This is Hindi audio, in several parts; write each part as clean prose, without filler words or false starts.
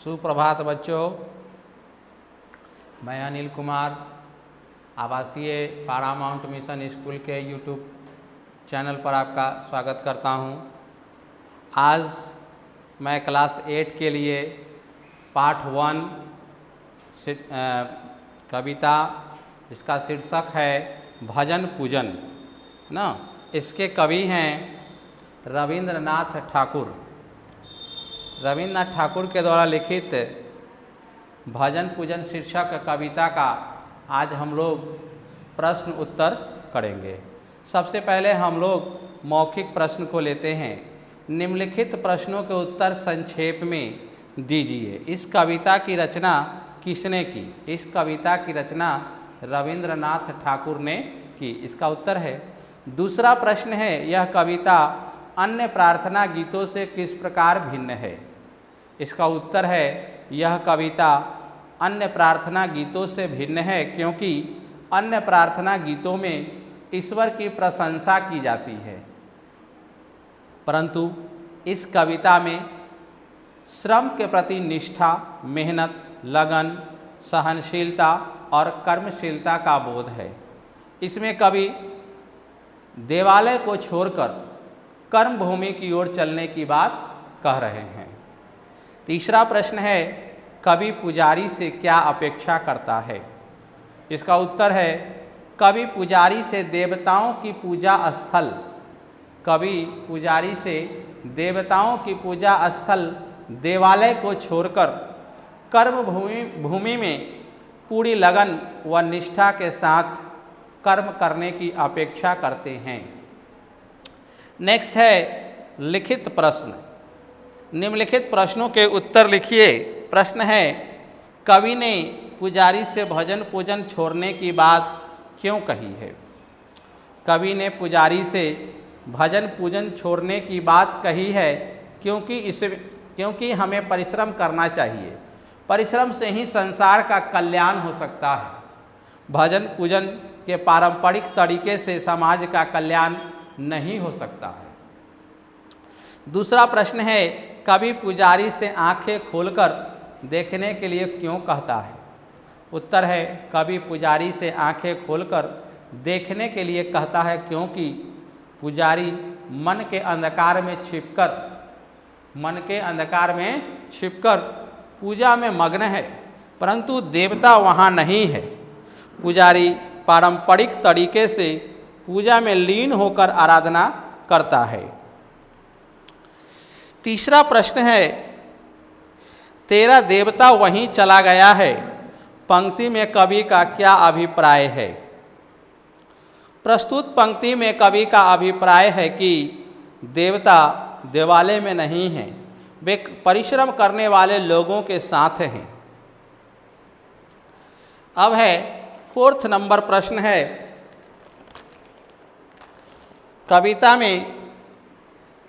सुप्रभात बच्चों, मैं अनिल कुमार आवासीय पारामाउंट मिशन स्कूल के यूट्यूब चैनल पर आपका स्वागत करता हूं। आज मैं क्लास 8 के लिए पार्ट 1 कविता, इसका शीर्षक है भजन पूजन ना। इसके कवि हैं रविंद्रनाथ ठाकुर। रविंद्रनाथ ठाकुर के द्वारा लिखित भजन पूजन शीर्षक कविता का आज हम लोग प्रश्न उत्तर करेंगे। सबसे पहले हम लोग मौखिक प्रश्न को लेते हैं। निम्नलिखित प्रश्नों के उत्तर संक्षेप में दीजिए। इस कविता की रचना किसने की? इस कविता की रचना रविंद्रनाथ ठाकुर ने की। इसका उत्तर है। दूसरा प्रश्न है, यह कविता अन्य प्रार्थना गीतों से किस प्रकार भिन्न है? इसका उत्तर है, यह कविता अन्य प्रार्थना गीतों से भिन्न है क्योंकि अन्य प्रार्थना गीतों में ईश्वर की प्रशंसा की जाती है, परंतु इस कविता में श्रम के प्रति निष्ठा, मेहनत, लगन, सहनशीलता और कर्मशीलता का बोध है। इसमें कवि देवालय को छोड़कर कर्म भूमि की ओर चलने की बात कह रहे हैं। तीसरा प्रश्न है, कवि पुजारी से क्या अपेक्षा करता है? इसका उत्तर है, कवि पुजारी से देवताओं की पूजा स्थल देवताओं की पूजा स्थल देवालय को छोड़कर कर्म भूमि में पूरी लगन व निष्ठा के साथ कर्म करने की अपेक्षा करते हैं। नेक्स्ट है लिखित प्रश्न। निम्नलिखित प्रश्नों के उत्तर लिखिए। प्रश्न है, कवि ने पुजारी से भजन पूजन छोड़ने की बात क्यों कही है? कवि ने पुजारी से भजन पूजन छोड़ने की बात कही है क्योंकि हमें परिश्रम करना चाहिए। परिश्रम से ही संसार का कल्याण हो सकता है। भजन पूजन के पारंपरिक तरीके से समाज का कल्याण नहीं हो सकता है। दूसरा प्रश्न है, कवि पुजारी से आंखें खोलकर देखने के लिए क्यों कहता है? उत्तर है, कवि पुजारी से आंखें खोलकर देखने के लिए कहता है क्योंकि पुजारी मन के अंधकार में छिपकर पूजा में मग्न है, परंतु देवता वहाँ नहीं है। पुजारी पारंपरिक तरीके से पूजा में लीन होकर आराधना करता है। तीसरा प्रश्न है, तेरा देवता वहीं चला गया है पंक्ति में कवि का क्या अभिप्राय है? प्रस्तुत पंक्ति में कवि का अभिप्राय है कि देवता देवालय में नहीं हैं, वे परिश्रम करने वाले लोगों के साथ हैं। अब है 4th नंबर प्रश्न है, कविता में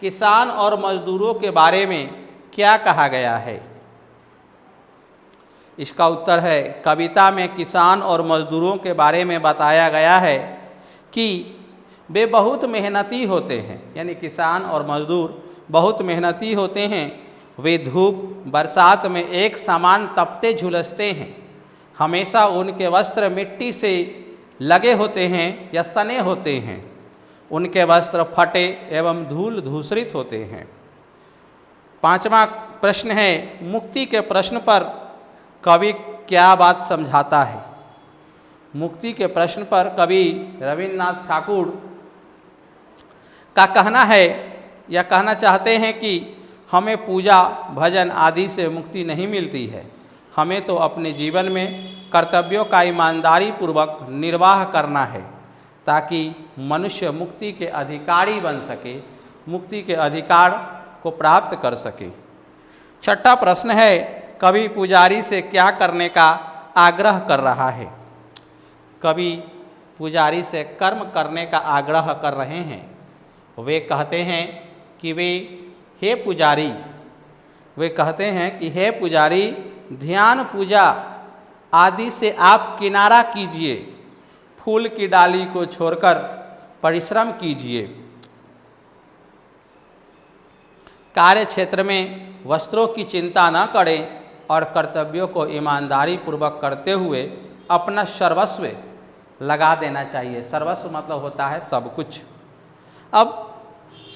किसान और मजदूरों के बारे में क्या कहा गया है? इसका उत्तर है, कविता में किसान और मजदूरों के बारे में बताया गया है कि वे बहुत मेहनती होते हैं, यानी किसान और मजदूर बहुत मेहनती होते हैं। वे धूप बरसात में एक समान तपते झुलसते हैं। हमेशा उनके वस्त्र मिट्टी से लगे होते हैं या सने होते हैं। उनके वस्त्र फटे एवं धूल धूसरित होते हैं। 5वां प्रश्न है, मुक्ति के प्रश्न पर कवि क्या बात समझाता है? मुक्ति के प्रश्न पर कवि रविंद्रनाथ ठाकुर का कहना है या कहना चाहते हैं कि हमें पूजा भजन आदि से मुक्ति नहीं मिलती है। हमें तो अपने जीवन में कर्तव्यों का ईमानदारी पूर्वक निर्वाह करना है ताकि मनुष्य मुक्ति के अधिकारी बन सके, मुक्ति के अधिकार को प्राप्त कर सके। 6ठा प्रश्न है, कवि पुजारी से क्या करने का आग्रह कर रहा है? कवि पुजारी से कर्म करने का आग्रह कर रहे हैं। वे कहते हैं कि हे पुजारी, ध्यान पूजा आदि से आप किनारा कीजिए, फूल की डाली को छोड़कर परिश्रम कीजिए। कार्य क्षेत्र में वस्त्रों की चिंता न करें, और कर्तव्यों को ईमानदारी पूर्वक करते हुए अपना सर्वस्व लगा देना चाहिए। सर्वस्व मतलब होता है सब कुछ। अब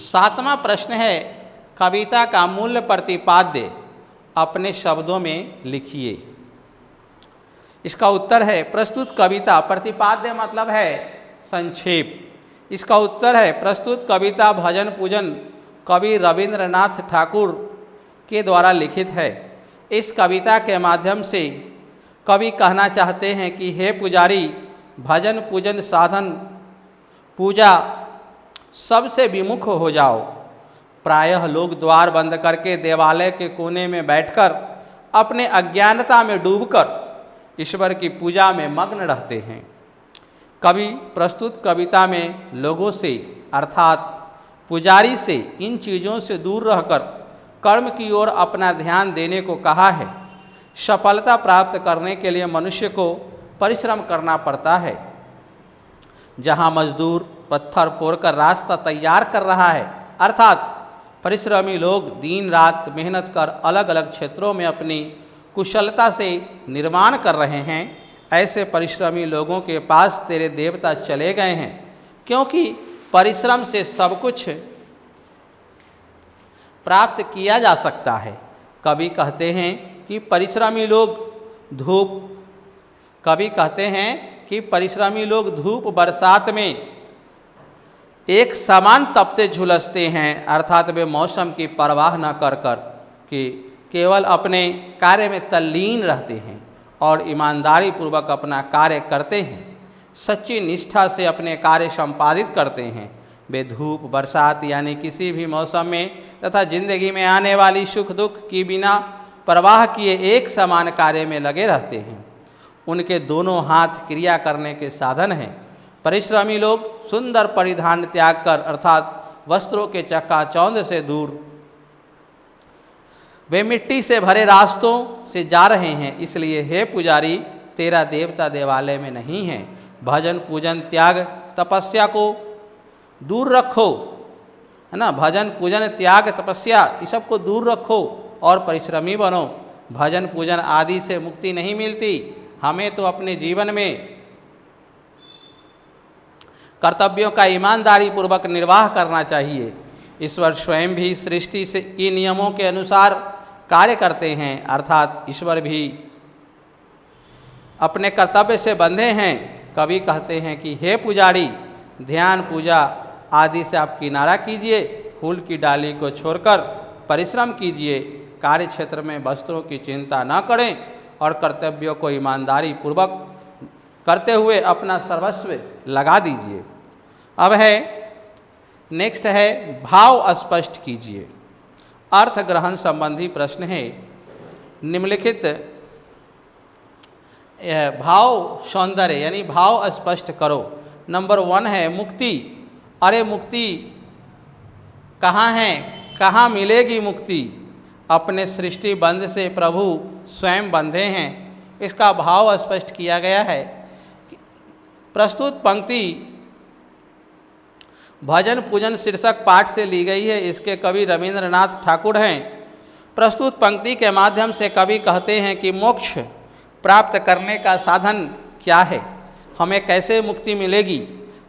7वां प्रश्न है, कविता का मूल प्रतिपाद्य अपने शब्दों में लिखिए। इसका उत्तर है, प्रस्तुत कविता, प्रतिपाद्य मतलब है संक्षेप। इसका उत्तर है, प्रस्तुत कविता भजन पूजन कवि रविंद्रनाथ ठाकुर के द्वारा लिखित है। इस कविता के माध्यम से कवि कहना चाहते हैं कि हे पुजारी, भजन पूजन साधन पूजा सबसे विमुख हो जाओ। प्रायः लोग द्वार बंद करके देवालय के कोने में बैठकर अपने अज्ञानता में डूबकर ईश्वर की पूजा में मग्न रहते हैं। कवि प्रस्तुत कविता में लोगों से अर्थात पुजारी से इन चीज़ों से दूर रहकर कर्म की ओर अपना ध्यान देने को कहा है। सफलता प्राप्त करने के लिए मनुष्य को परिश्रम करना पड़ता है। जहाँ मजदूर पत्थर फोड़कर रास्ता तैयार कर रहा है, अर्थात परिश्रमी लोग दिन रात मेहनत कर अलग अलग क्षेत्रों में अपनी कुशलता से निर्माण कर रहे हैं, ऐसे परिश्रमी लोगों के पास तेरे देवता चले गए हैं, क्योंकि परिश्रम से सब कुछ प्राप्त किया जा सकता है। कवि कहते हैं कि परिश्रमी लोग धूप बरसात में एक समान तपते झुलसते हैं, अर्थात वे मौसम की परवाह न कर कि केवल अपने कार्य में तल्लीन रहते हैं और ईमानदारी पूर्वक अपना कार्य करते हैं, सच्ची निष्ठा से अपने कार्य संपादित करते हैं। वे धूप बरसात यानी किसी भी मौसम में तथा जिंदगी में आने वाली सुख दुख की बिना परवाह किए एक समान कार्य में लगे रहते हैं। उनके दोनों हाथ क्रिया करने के साधन हैं। परिश्रमी लोग सुंदर परिधान त्याग कर अर्थात वस्त्रों के चकाचौंध से दूर वे मिट्टी से भरे रास्तों से जा रहे हैं। इसलिए हे पुजारी, तेरा देवता देवालय में नहीं है। भजन पूजन त्याग तपस्या को दूर रखो, है ना। भजन पूजन त्याग तपस्या इस सब को दूर रखो और परिश्रमी बनो। भजन पूजन आदि से मुक्ति नहीं मिलती। हमें तो अपने जीवन में कर्तव्यों का ईमानदारी पूर्वक निर्वाह करना चाहिए। ईश्वर स्वयं भी सृष्टि से के नियमों के अनुसार कार्य करते हैं, अर्थात ईश्वर भी अपने कर्तव्य से बंधे हैं। कवि कहते हैं कि हे पुजारी, ध्यान पूजा आदि से आप किनारा कीजिए, फूल की डाली को छोड़कर परिश्रम कीजिए, कार्य क्षेत्र में वस्त्रों की चिंता न करें और कर्तव्यों को ईमानदारी पूर्वक करते हुए अपना सर्वस्व लगा दीजिए। अब है नेक्स्ट है, भाव स्पष्ट कीजिए। अर्थ ग्रहण संबंधी प्रश्न है। निम्नलिखित भाव सौंदर्य यानी भाव स्पष्ट करो। नंबर 1 है मुक्ति। अरे मुक्ति कहाँ है, कहाँ मिलेगी मुक्ति? अपने सृष्टि बंध से प्रभु स्वयं बंधे हैं। इसका भाव स्पष्ट किया गया है। प्रस्तुत पंक्ति भजन पूजन शीर्षक पाठ से ली गई है। इसके कवि रविंद्रनाथ ठाकुर हैं। प्रस्तुत पंक्ति के माध्यम से कवि कहते हैं कि मोक्ष प्राप्त करने का साधन क्या है, हमें कैसे मुक्ति मिलेगी।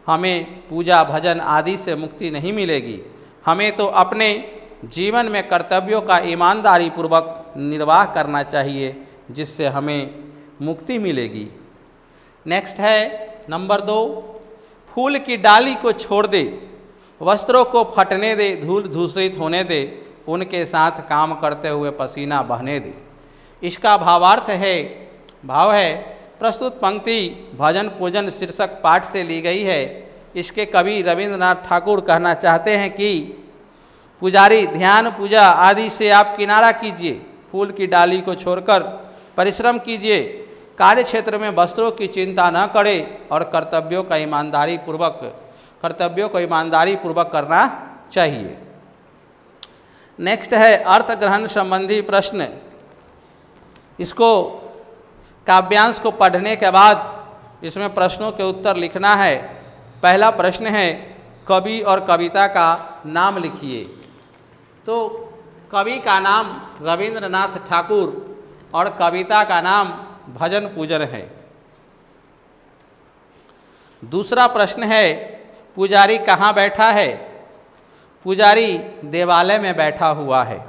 हमें पूजा भजन आदि से मुक्ति नहीं मिलेगी। हमें तो अपने जीवन में कर्तव्यों का ईमानदारी पूर्वक निर्वाह करना चाहिए, जिससे हमें मुक्ति मिलेगी। नेक्स्ट है नंबर 2, फूल की डाली को छोड़ दे, वस्त्रों को फटने दे, धूल दूषित होने दे, उनके साथ काम करते हुए पसीना बहने दे। इसका भावार्थ है, भाव है, प्रस्तुत पंक्ति भजन पूजन शीर्षक पाठ से ली गई है। इसके कवि रविंद्रनाथ ठाकुर कहना चाहते हैं कि पुजारी, ध्यान पूजा आदि से आप किनारा कीजिए, फूल की डाली को छोड़कर परिश्रम कीजिए, कार्य क्षेत्र में वस्त्रों की चिंता न करें और कर्तव्यों को ईमानदारी पूर्वक करना चाहिए। नेक्स्ट है अर्थ ग्रहण संबंधी प्रश्न। इसको काव्यांश को पढ़ने के बाद इसमें प्रश्नों के उत्तर लिखना है। पहला प्रश्न है, कवि और कविता का नाम लिखिए। तो कवि का नाम रविंद्रनाथ ठाकुर, और कविता का नाम भजन पूजन है। दूसरा प्रश्न है, पुजारी कहाँ बैठा है? पुजारी देवालय में बैठा हुआ है।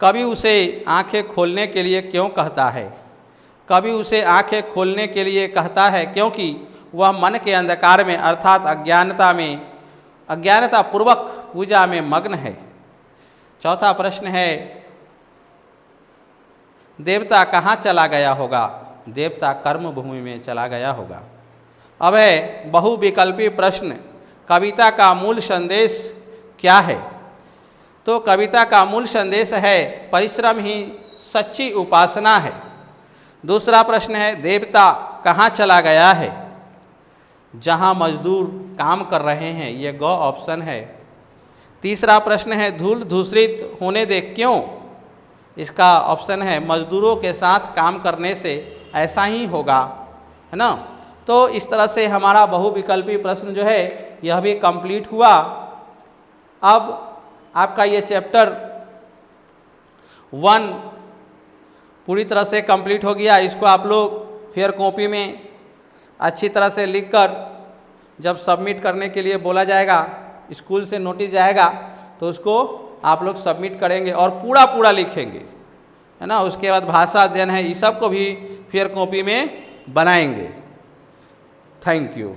कवि उसे आंखें खोलने के लिए क्यों कहता है? कवि उसे आंखें खोलने के लिए कहता है क्योंकि वह मन के अंधकार में अर्थात अज्ञानता पूर्वक पूजा में मग्न है। चौथा प्रश्न है, देवता कहाँ चला गया होगा? देवता कर्म भूमि में चला गया होगा। अब है बहुविकल्पी प्रश्न, कविता का मूल संदेश क्या है? तो कविता का मूल संदेश है परिश्रम ही सच्ची उपासना है। दूसरा प्रश्न है, देवता कहाँ चला गया है? जहाँ मजदूर काम कर रहे हैं, ये ग ऑप्शन है। तीसरा प्रश्न है, धूल धूसरित होने दे क्यों? इसका ऑप्शन है मजदूरों के साथ काम करने से ऐसा ही होगा, है ना। तो इस तरह से हमारा बहुविकल्पी प्रश्न जो है यह भी कंप्लीट हुआ। अब आपका ये चैप्टर 1 पूरी तरह से कंप्लीट हो गया। इसको आप लोग फिर कॉपी में अच्छी तरह से लिखकर जब सबमिट करने के लिए बोला जाएगा, स्कूल से नोटिस जाएगा, तो उसको आप लोग सबमिट करेंगे और पूरा लिखेंगे, है ना। उसके बाद भाषा अध्ययन है, इस सब को भी फिर कॉपी में बनाएंगे। Thank you.